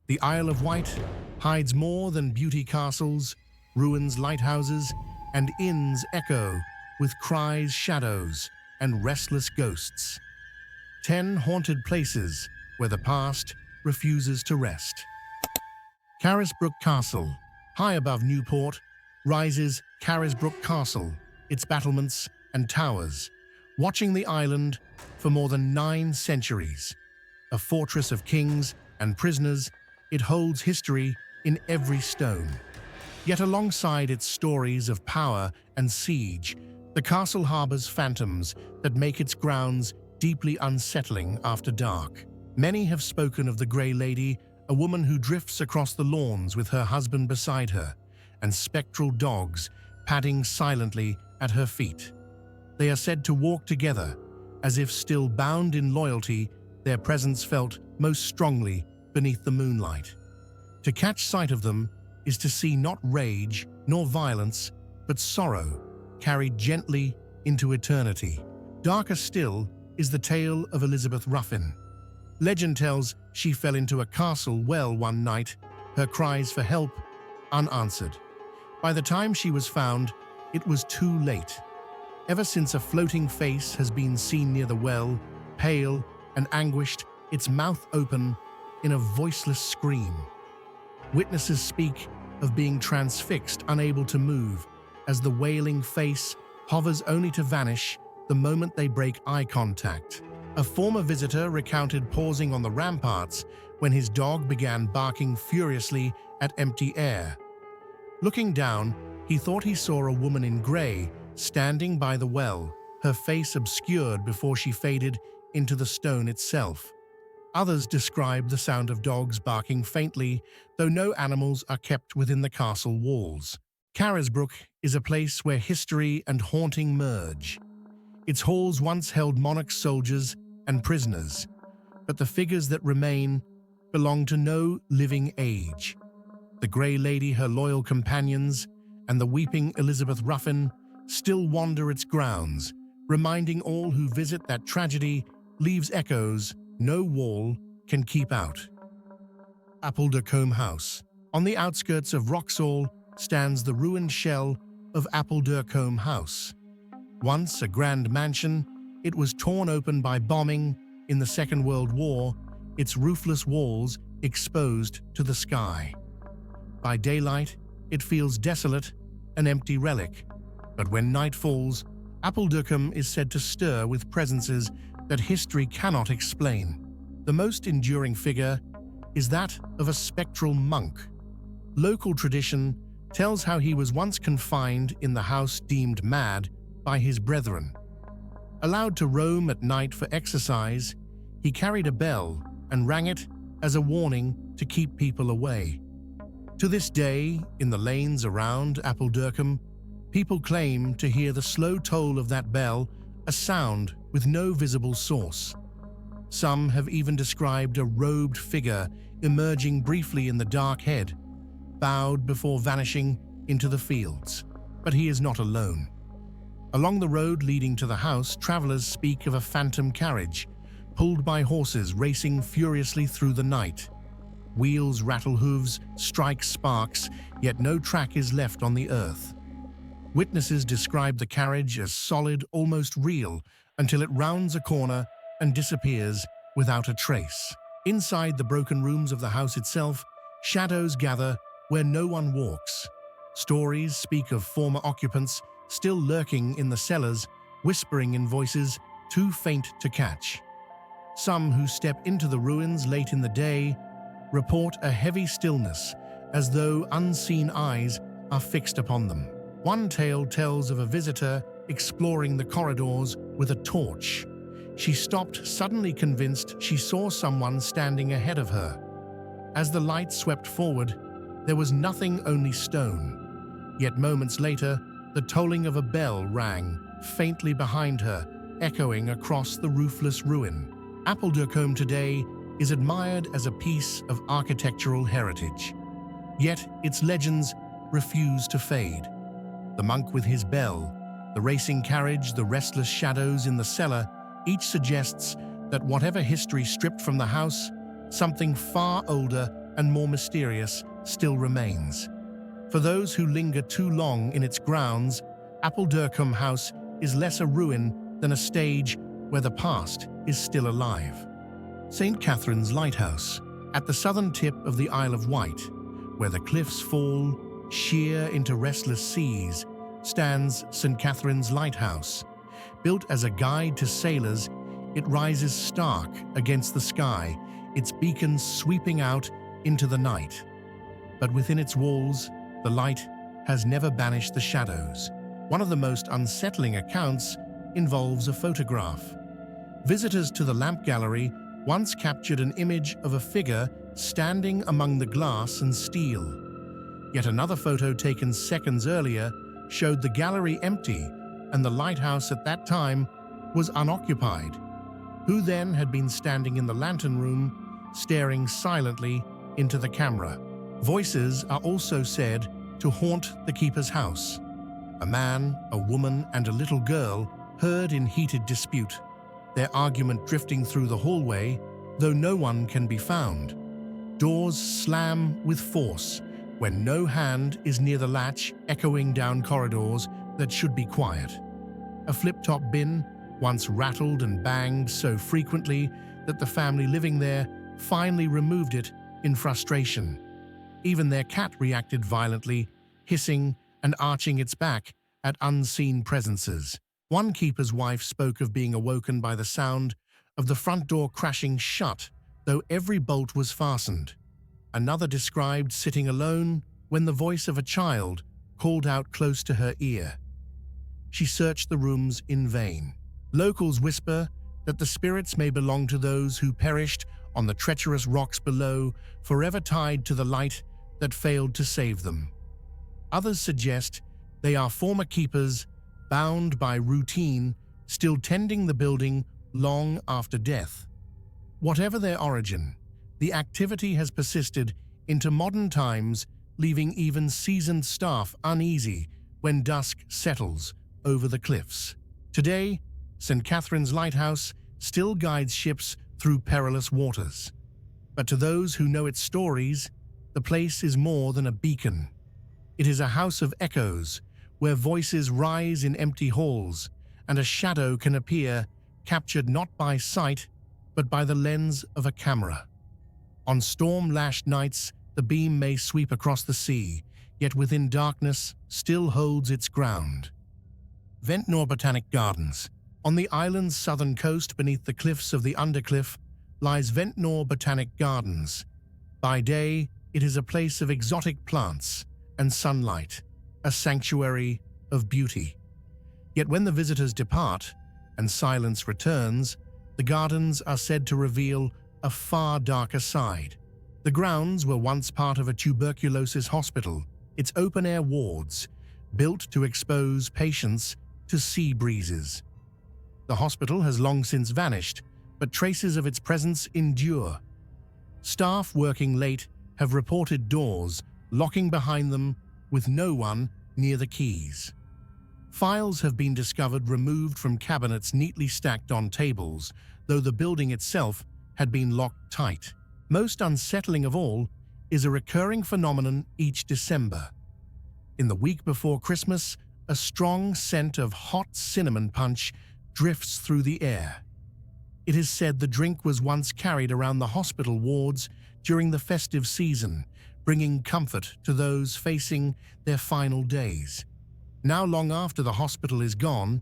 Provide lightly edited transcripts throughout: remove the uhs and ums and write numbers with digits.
The Isle of Wight hides more than beauty castles, ruins, lighthouses, and inns echo with cries, shadows, and restless ghosts. 10 haunted places where the past refuses to rest. Carisbrooke Castle. High above Newport rises Carisbrooke Castle, its battlements and towers, watching the island for more than 9 centuries. A fortress of kings and prisoners, it holds history in every stone. Yet alongside its stories of power and siege, the castle harbors phantoms that make its grounds deeply unsettling after dark. Many have spoken of the Grey Lady, a woman who drifts across the lawns with her husband beside her, and spectral dogs padding silently at her feet. They are said to walk together, as if still bound in loyalty, their presence felt most strongly beneath the moonlight. To catch sight of them is to see not rage nor violence, but sorrow carried gently into eternity. Darker still is the tale of Elisabeth Ruffin. Legend tells she fell into a castle well one night, her cries for help unanswered. By the time she was found, it was too late. Ever since a floating face has been seen near the well, pale and anguished, its mouth open in a voiceless scream. Witnesses speak of being transfixed, unable to move, as the wailing face hovers only to vanish the moment they break eye contact. A former visitor recounted pausing on the ramparts when his dog began barking furiously at empty air. Looking down, he thought he saw a woman in grey standing by the well, her face obscured before she faded into the stone itself. Others describe the sound of dogs barking faintly, though no animals are kept within the castle walls. Carisbrooke is a place where history and haunting merge. Its halls once held monarch soldiers and prisoners, but the figures that remain belong to no living age. The Grey Lady, her loyal companions, and the weeping Elisabeth Ruffin still wander its grounds, reminding all who visit that tragedy leaves echoes no wall can keep out. Appuldurcombe House. On the outskirts of Wroxall stands the ruined shell of Appuldurcombe House. Once a grand mansion, it was torn open by bombing in the Second World War, its roofless walls exposed to the sky. By daylight, it feels desolate, an empty relic. But when night falls, Appuldurcombe is said to stir with presences that history cannot explain. The most enduring figure is that of a spectral monk. Local tradition tells how he was once confined in the house deemed mad by his brethren. Allowed to roam at night for exercise, he carried a bell and rang it as a warning to keep people away. To this day, in the lanes around Appuldurcombe, people claim to hear the slow toll of that bell, a sound with no visible source. Some have even described a robed figure emerging briefly in the dark head, bowed before vanishing into the fields. But he is not alone. Along the road leading to the house, travelers speak of a phantom carriage, pulled by horses racing furiously through the night. Wheels rattle, hooves strike sparks, yet no track is left on the earth. Witnesses describe the carriage as solid, almost real, until it rounds a corner and disappears without a trace. Inside the broken rooms of the house itself, shadows gather where no one walks. Stories speak of former occupants still lurking in the cellars, whispering in voices too faint to catch. Some who step into the ruins late in the day report a heavy stillness, as though unseen eyes are fixed upon them. One tale tells of a visitor exploring the corridors with a torch. She stopped, suddenly convinced she saw someone standing ahead of her. As the light swept forward, there was nothing, only stone. Yet moments later, the tolling of a bell rang faintly behind her, echoing across the roofless ruin. Appuldurcombe today is admired as a piece of architectural heritage. Yet its legends refuse to fade. The monk with his bell, the racing carriage, the restless shadows in the cellar, each suggests that whatever history stripped from the house, something far older and more mysterious still remains. For those who linger too long in its grounds, Appuldurcombe House is less a ruin than a stage where the past is still alive. St. Catherine's Lighthouse, at the southern tip of the Isle of Wight, where the cliffs fall sheer into restless seas, stands St. Catherine's Lighthouse. Built as a guide to sailors, it rises stark against the sky, its beacons sweeping out into the night. But within its walls, the light has never banished the shadows. One of the most unsettling accounts involves a photograph. Visitors to the lamp gallery once captured an image of a figure standing among the glass and steel. Yet another photo taken seconds earlier showed the gallery empty, and the lighthouse at that time was unoccupied. Who then had been standing in the lantern room, staring silently into the camera? Voices are also said to haunt the keeper's house. A man, a woman, and a little girl heard in heated dispute, their argument drifting through the hallway, though no one can be found. Doors slam with force when no hand is near the latch, echoing down corridors that should be quiet. A flip-top bin once rattled and banged so frequently that the family living there finally removed it in frustration. Even their cat reacted violently, hissing and arching its back at unseen presences. One keeper's wife spoke of being awoken by the sound of the front door crashing shut, though every bolt was fastened. Another described sitting alone when the voice of a child called out close to her ear. She searched the rooms in vain. Locals whisper that the spirits may belong to those who perished on the treacherous rocks below, forever tied to the light that failed to save them. Others suggest they are former keepers, bound by routine, still tending the building long after death. Whatever their origin, the activity has persisted into modern times, leaving even seasoned staff uneasy when dusk settles over the cliffs. Today, St. Catherine's Lighthouse still guides ships through perilous waters. But to those who know its stories, the place is more than a beacon. It is a house of echoes, where voices rise in empty halls, and a shadow can appear, captured not by sight, but by the lens of a camera. On storm-lashed nights, the beam may sweep across the sea, yet within darkness still holds its ground. Ventnor Botanic Gardens. On the island's southern coast beneath the cliffs of the Undercliffe lies Ventnor Botanic Gardens. By day, it is a place of exotic plants and sunlight, a sanctuary of beauty. Yet when the visitors depart and silence returns, the gardens are said to reveal a far darker side. The grounds were once part of a tuberculosis hospital, its open-air wards, built to expose patients to sea breezes. The hospital has long since vanished, but traces of its presence endure. Staff working late have reported doors locking behind them with no one near the keys. Files have been discovered removed from cabinets neatly stacked on tables, though the building itself had been locked tight. Most unsettling of all is a recurring phenomenon each December. In the week before Christmas, a strong scent of hot cinnamon punch drifts through the air. It is said the drink was once carried around the hospital wards during the festive season, bringing comfort to those facing their final days. Now, long after the hospital is gone,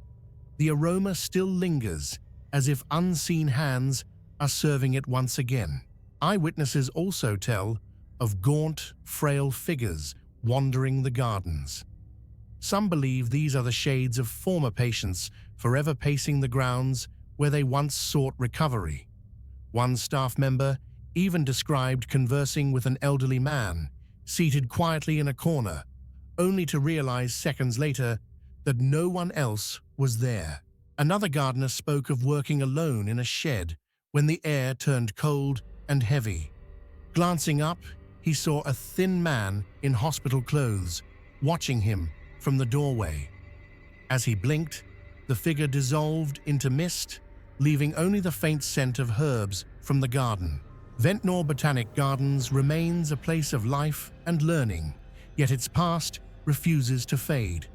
the aroma still lingers, as if unseen hands are serving it once again. Eyewitnesses also tell of gaunt, frail figures wandering the gardens. Some believe these are the shades of former patients forever pacing the grounds where they once sought recovery. One staff member even described conversing with an elderly man, seated quietly in a corner, only to realize seconds later that no one else was there. Another gardener spoke of working alone in a shed when the air turned cold and heavy. Glancing up, he saw a thin man in hospital clothes watching him from the doorway. As he blinked, the figure dissolved into mist, leaving only the faint scent of herbs from the garden. Ventnor Botanic Gardens remains a place of life and learning, yet its past refuses to fade.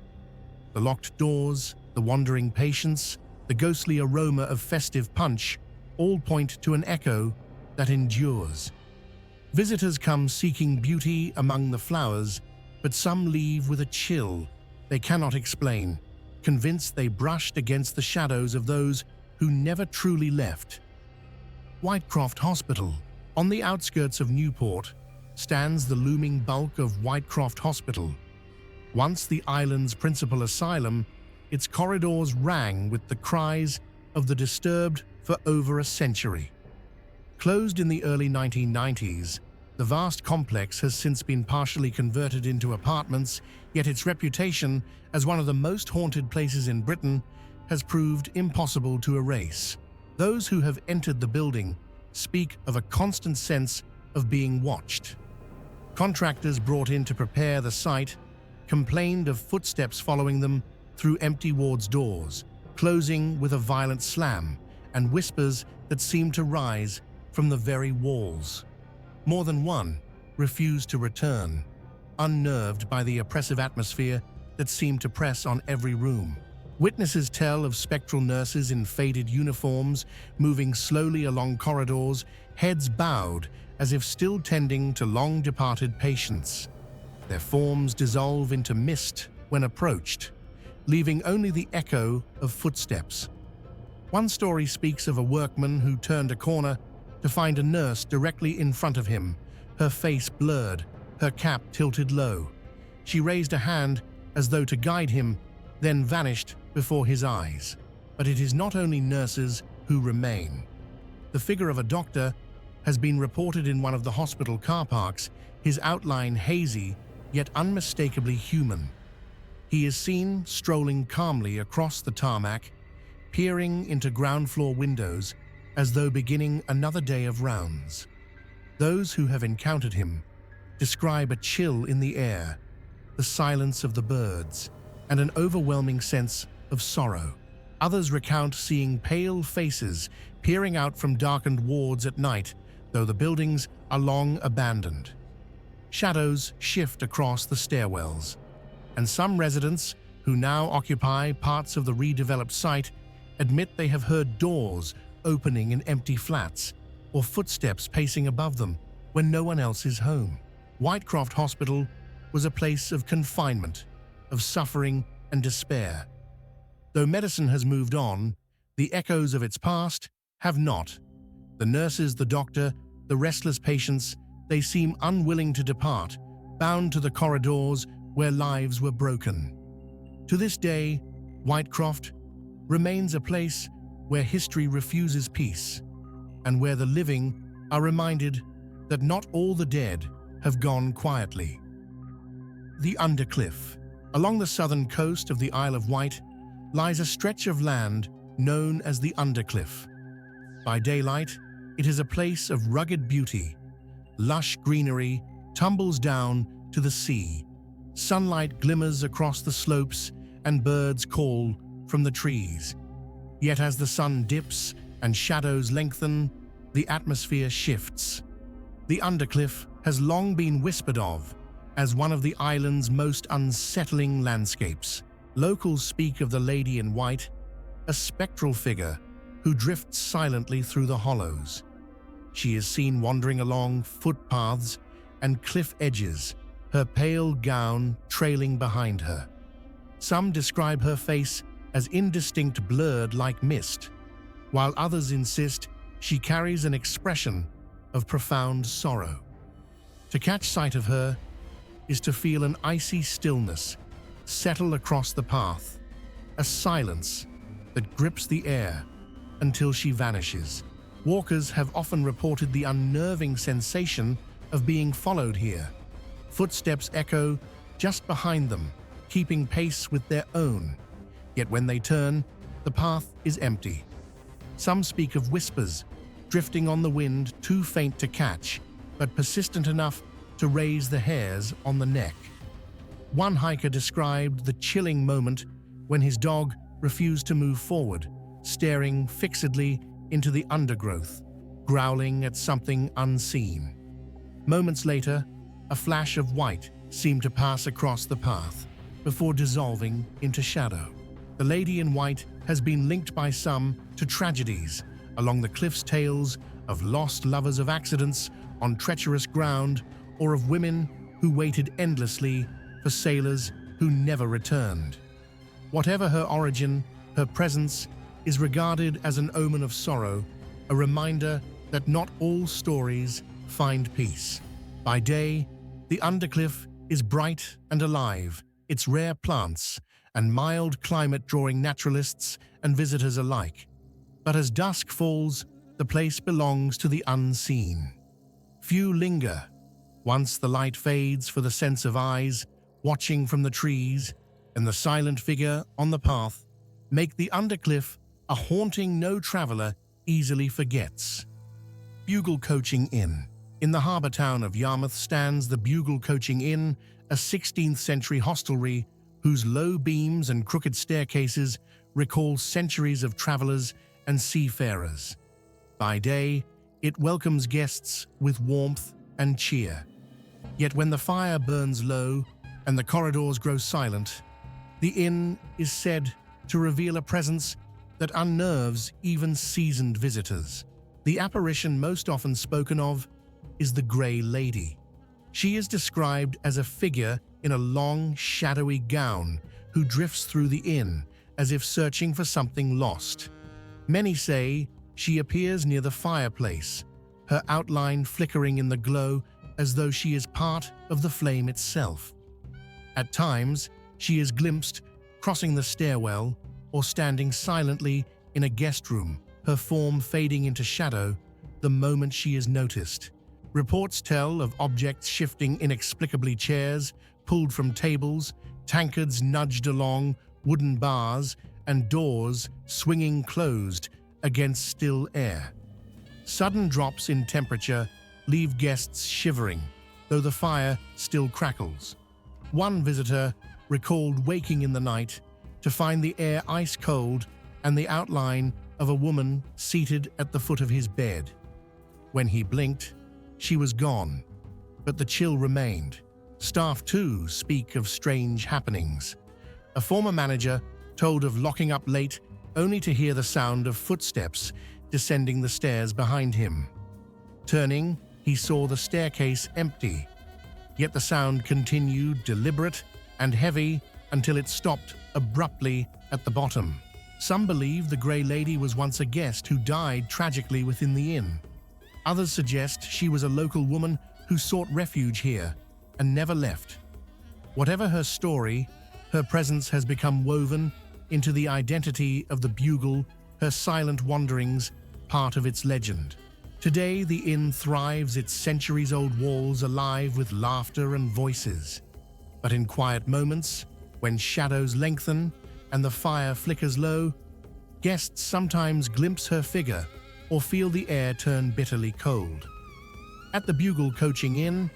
The locked doors, the wandering patients, the ghostly aroma of festive punch all point to an echo that endures. Visitors come seeking beauty among the flowers, but some leave with a chill they cannot explain, convinced they brushed against the shadows of those who never truly left. Whitecroft Hospital. On the outskirts of Newport stands the looming bulk of Whitecroft Hospital. Once the island's principal asylum, its corridors rang with the cries of the disturbed for over a century. Closed in the early 1990s, the vast complex has since been partially converted into apartments, yet its reputation as one of the most haunted places in Britain has proved impossible to erase. Those who have entered the building speak of a constant sense of being watched. Contractors brought in to prepare the site complained of footsteps following them through empty wards' doors, closing with a violent slam, and whispers that seemed to rise from the very walls. More than one refused to return, unnerved by the oppressive atmosphere that seemed to press on every room. Witnesses tell of spectral nurses in faded uniforms moving slowly along corridors, heads bowed as if still tending to long-departed patients. Their forms dissolve into mist when approached, leaving only the echo of footsteps. One story speaks of a workman who turned a corner to find a nurse directly in front of him, her face blurred, her cap tilted low. She raised a hand as though to guide him, then vanished before his eyes. But it is not only nurses who remain. The figure of a doctor has been reported in one of the hospital car parks, his outline hazy yet unmistakably human. He is seen strolling calmly across the tarmac, peering into ground floor windows as though beginning another day of rounds. Those who have encountered him describe a chill in the air, the silence of the birds, and an overwhelming sense of sorrow. Others recount seeing pale faces peering out from darkened wards at night, though the buildings are long abandoned. Shadows shift across the stairwells, and some residents who now occupy parts of the redeveloped site admit they have heard doors opening in empty flats or footsteps pacing above them when no one else is home. Whitecroft Hospital was a place of confinement, of suffering and despair. Though medicine has moved on, the echoes of its past have not. The nurses, the doctor, the restless patients, they seem unwilling to depart, bound to the corridors where lives were broken. To this day, Whitecroft remains a place where history refuses peace, and where the living are reminded that not all the dead have gone quietly. The Undercliff. Along the southern coast of the Isle of Wight lies a stretch of land known as the Undercliffe. By daylight, it is a place of rugged beauty. Lush greenery tumbles down to the sea. Sunlight glimmers across the slopes and birds call from the trees. Yet as the sun dips and shadows lengthen, the atmosphere shifts. The Undercliffe has long been whispered of as one of the island's most unsettling landscapes. Locals speak of the Lady in White, a spectral figure who drifts silently through the hollows. She is seen wandering along footpaths and cliff edges, her pale gown trailing behind her. Some describe her face as indistinct, blurred like mist, while others insist she carries an expression of profound sorrow. To catch sight of her is to feel an icy stillness settle across the path, a silence that grips the air until she vanishes. Walkers have often reported the unnerving sensation of being followed here. Footsteps echo just behind them, keeping pace with their own. Yet when they turn, the path is empty. Some speak of whispers, drifting on the wind, too faint to catch, but persistent enough to raise the hairs on the neck. One hiker described the chilling moment when his dog refused to move forward, staring fixedly into the undergrowth. growling at something unseen. Moments later, a flash of white seemed to pass across the path before dissolving into shadow. The lady in white has been linked by some to tragedies along the cliff's tales of lost lovers of accidents on treacherous ground, or of women who waited endlessly for sailors who never returned. Whatever her origin, her presence is regarded as an omen of sorrow, a reminder that not all stories find peace. By day, the Undercliff is bright and alive, its rare plants and mild climate drawing naturalists and visitors alike. But as dusk falls, the place belongs to the unseen. Few linger. Once the light fades for the sense of eyes watching from the trees, and the silent figure on the path make the Undercliff a haunting no traveller easily forgets. Bugle Coaching Inn. In the harbour town of Yarmouth stands the Bugle Coaching Inn, a 16th century hostelry whose low beams and crooked staircases recall centuries of travellers and seafarers. By day, it welcomes guests with warmth and cheer. Yet when the fire burns low and the corridors grow silent, the inn is said to reveal a presence that unnerves even seasoned visitors. The apparition most often spoken of is the Grey Lady. She is described as a figure in a long, shadowy gown who drifts through the inn as if searching for something lost. Many say she appears near the fireplace, her outline flickering in the glow as though she is part of the flame itself. At times, she is glimpsed crossing the stairwell or standing silently in a guest room, her form fading into shadow the moment she is noticed. Reports tell of objects shifting inexplicably, chairs pulled from tables, tankards nudged along wooden bars, and doors swinging closed against still air. Sudden drops in temperature leave guests shivering, though the fire still crackles. One visitor recalled waking in the night to find the air ice cold and the outline of a woman seated at the foot of his bed. When he blinked, she was gone, but the chill remained. Staff too speak of strange happenings. A former manager told of locking up late only to hear the sound of footsteps descending the stairs behind him. Turning, he saw the staircase empty, yet the sound continued deliberate and heavy until it stopped abruptly at the bottom. Some believe the Grey Lady was once a guest who died tragically within the inn. Others suggest she was a local woman who sought refuge here and never left. Whatever her story, her presence has become woven into the identity of the Bugle, her silent wanderings part of its legend. Today, the inn thrives, its centuries-old walls alive with laughter and voices. But in quiet moments, when shadows lengthen and the fire flickers low, guests sometimes glimpse her figure or feel the air turn bitterly cold. At the Bugle Coaching Inn,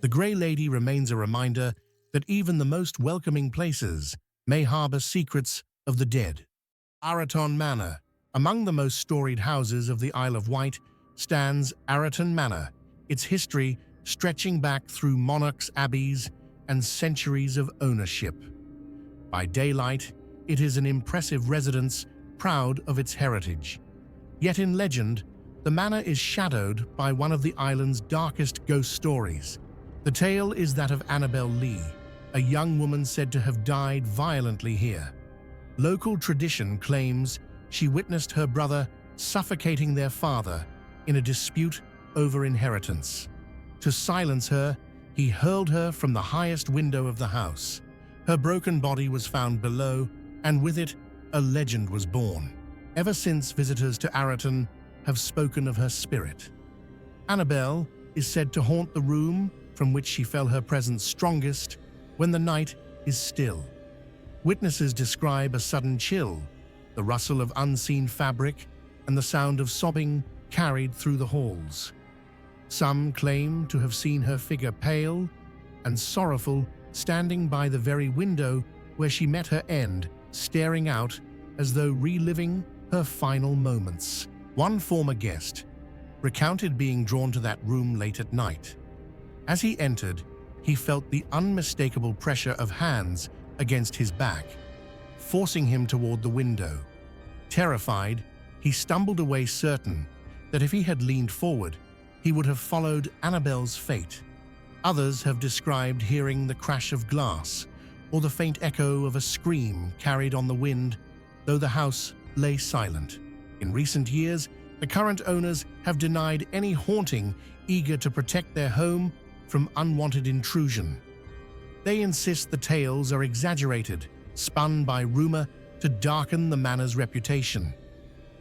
the Grey Lady remains a reminder that even the most welcoming places may harbor secrets of the dead. Arreton Manor. Among the most storied houses of the Isle of Wight stands Arreton Manor, its history stretching back through monarchs' abbeys and centuries of ownership. By daylight, it is an impressive residence proud of its heritage. Yet in legend, the manor is shadowed by one of the island's darkest ghost stories. The tale is that of Annabelle Leigh, a young woman said to have died violently here. Local tradition claims she witnessed her brother suffocating their father in a dispute over inheritance. To silence her, he hurled her from the highest window of the house. Her broken body was found below, and with it, a legend was born. Ever since, visitors to Arreton have spoken of her spirit. Annabelle is said to haunt the room from which she felt her presence strongest when the night is still. Witnesses describe a sudden chill, the rustle of unseen fabric, and the sound of sobbing carried through the halls. Some claim to have seen her figure pale and sorrowful, standing by the very window where she met her end, staring out as though reliving her final moments. One former guest recounted being drawn to that room late at night. As he entered, he felt the unmistakable pressure of hands against his back, forcing him toward the window. Terrified, he stumbled away, certain that if he had leaned forward, he would have followed Annabelle's fate. Others have described hearing the crash of glass or the faint echo of a scream carried on the wind, though the house lay silent. In recent years, the current owners have denied any haunting, eager to protect their home from unwanted intrusion. They insist the tales are exaggerated, spun by rumor to darken the manor's reputation.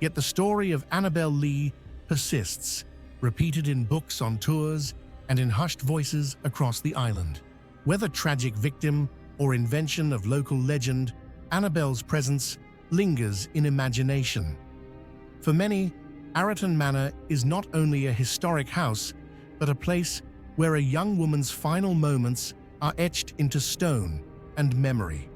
Yet the story of Annabelle Leigh persists, repeated in books, on tours, and in hushed voices across the island. Whether tragic victim or invention of local legend, Annabelle's presence lingers in imagination. For many, Arreton Manor is not only a historic house, but a place where a young woman's final moments are etched into stone and memory.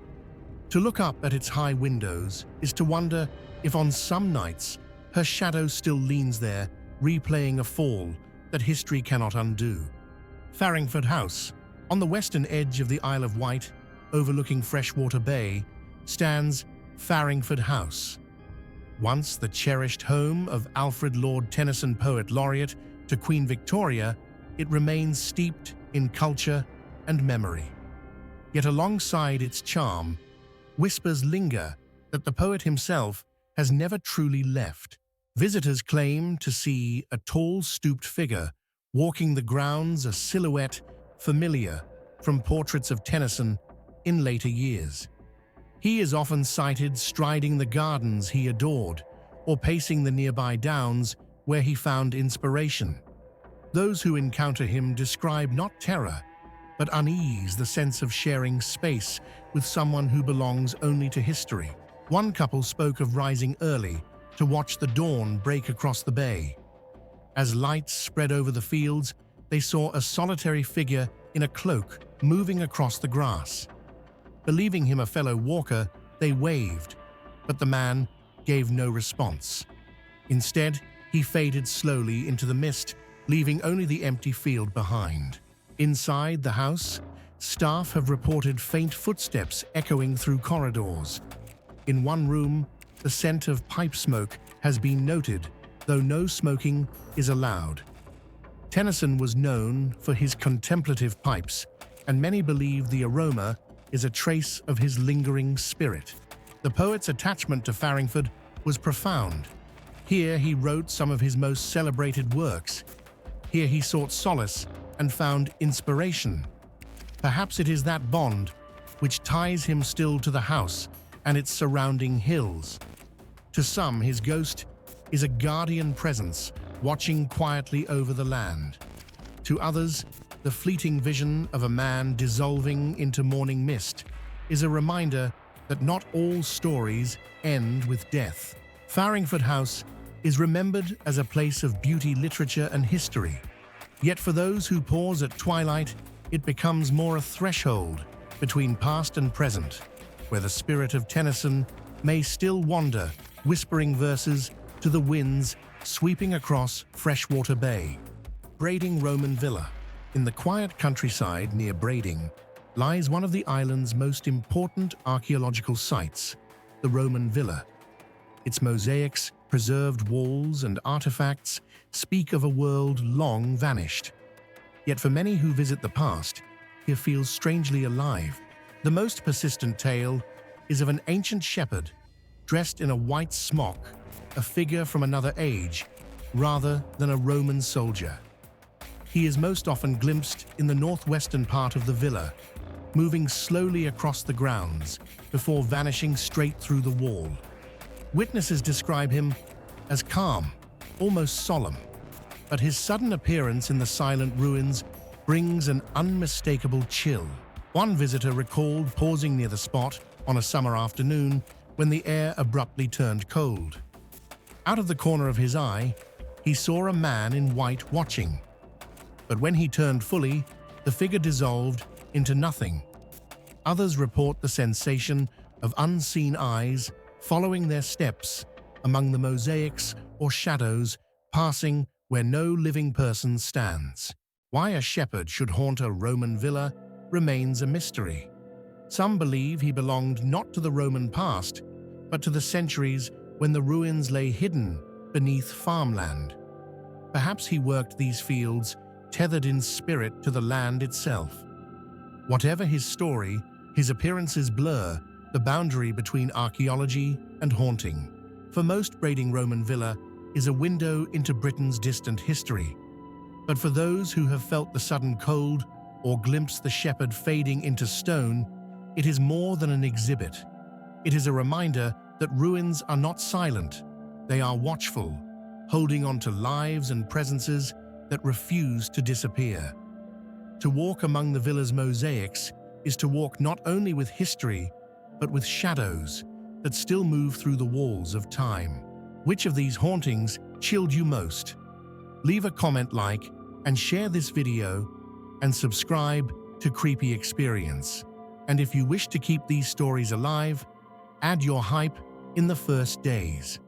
To look up at its high windows is to wonder if on some nights her shadow still leans there, replaying a fall that history cannot undo. Farringford House, on the western edge of the Isle of Wight, overlooking Freshwater Bay, stands Farringford House. Once the cherished home of Alfred Lord Tennyson, poet laureate, to Queen Victoria, it remains steeped in culture and memory. Yet alongside its charm, whispers linger that the poet himself has never truly left. Visitors claim to see a tall, stooped figure walking the grounds, a silhouette familiar from portraits of Tennyson in later years. He is often sighted striding the gardens he adored, or pacing the nearby downs where he found inspiration. Those who encounter him describe not terror, but unease, the sense of sharing space with someone who belongs only to history. One couple spoke of rising early to watch the dawn break across the bay. As lights spread over the fields, they saw a solitary figure in a cloak moving across the grass. Believing him a fellow walker, they waved, but the man gave no response. Instead, he faded slowly into the mist, leaving only the empty field behind. Inside the house, staff have reported faint footsteps echoing through corridors. In one room, the scent of pipe smoke has been noted, though no smoking is allowed. Tennyson was known for his contemplative pipes, and many believe the aroma is a trace of his lingering spirit. The poet's attachment to Farringford was profound. Here he wrote some of his most celebrated works. Here he sought solace and found inspiration. Perhaps it is that bond which ties him still to the house and its surrounding hills. To some, his ghost is a guardian presence watching quietly over the land. To others, the fleeting vision of a man dissolving into morning mist is a reminder that not all stories end with death. Farringford House is remembered as a place of beauty, literature, and history. Yet for those who pause at twilight, it becomes more a threshold between past and present, where the spirit of Tennyson may still wander, whispering verses to the winds sweeping across Freshwater Bay. Brading Roman Villa. In the quiet countryside near Brading lies one of the island's most important archaeological sites, the Roman Villa. Its mosaics, preserved walls, and artifacts speak of a world long vanished. Yet for many who visit the past, it feels strangely alive. The most persistent tale is of an ancient shepherd dressed in a white smock, a figure from another age, rather than a Roman soldier. He is most often glimpsed in the northwestern part of the villa, moving slowly across the grounds before vanishing straight through the wall. Witnesses describe him as calm, almost solemn, but his sudden appearance in the silent ruins brings an unmistakable chill. One visitor recalled pausing near the spot on a summer afternoon when the air abruptly turned cold. Out of the corner of his eye, he saw a man in white watching. But when he turned fully, the figure dissolved into nothing. Others report the sensation of unseen eyes following their steps among the mosaics or shadows, passing where no living person stands. Why a shepherd should haunt a Roman villa remains a mystery. Some believe he belonged not to the Roman past, but to the centuries when the ruins lay hidden beneath farmland. Perhaps he worked these fields, tethered in spirit to the land itself. Whatever his story, his appearances blur the boundary between archaeology and haunting. For most, Brading Roman villa is a window into Britain's distant history. But for those who have felt the sudden cold or glimpsed the shepherd fading into stone, it is more than an exhibit. It is a reminder that ruins are not silent, they are watchful, holding on to lives and presences that refuse to disappear. To walk among the villa's mosaics is to walk not only with history, but with shadows that still move through the walls of time. Which of these hauntings chilled you most? Leave a comment, like, and share this video, and subscribe to Creepy Experience. And if you wish to keep these stories alive, add your hype in the first days.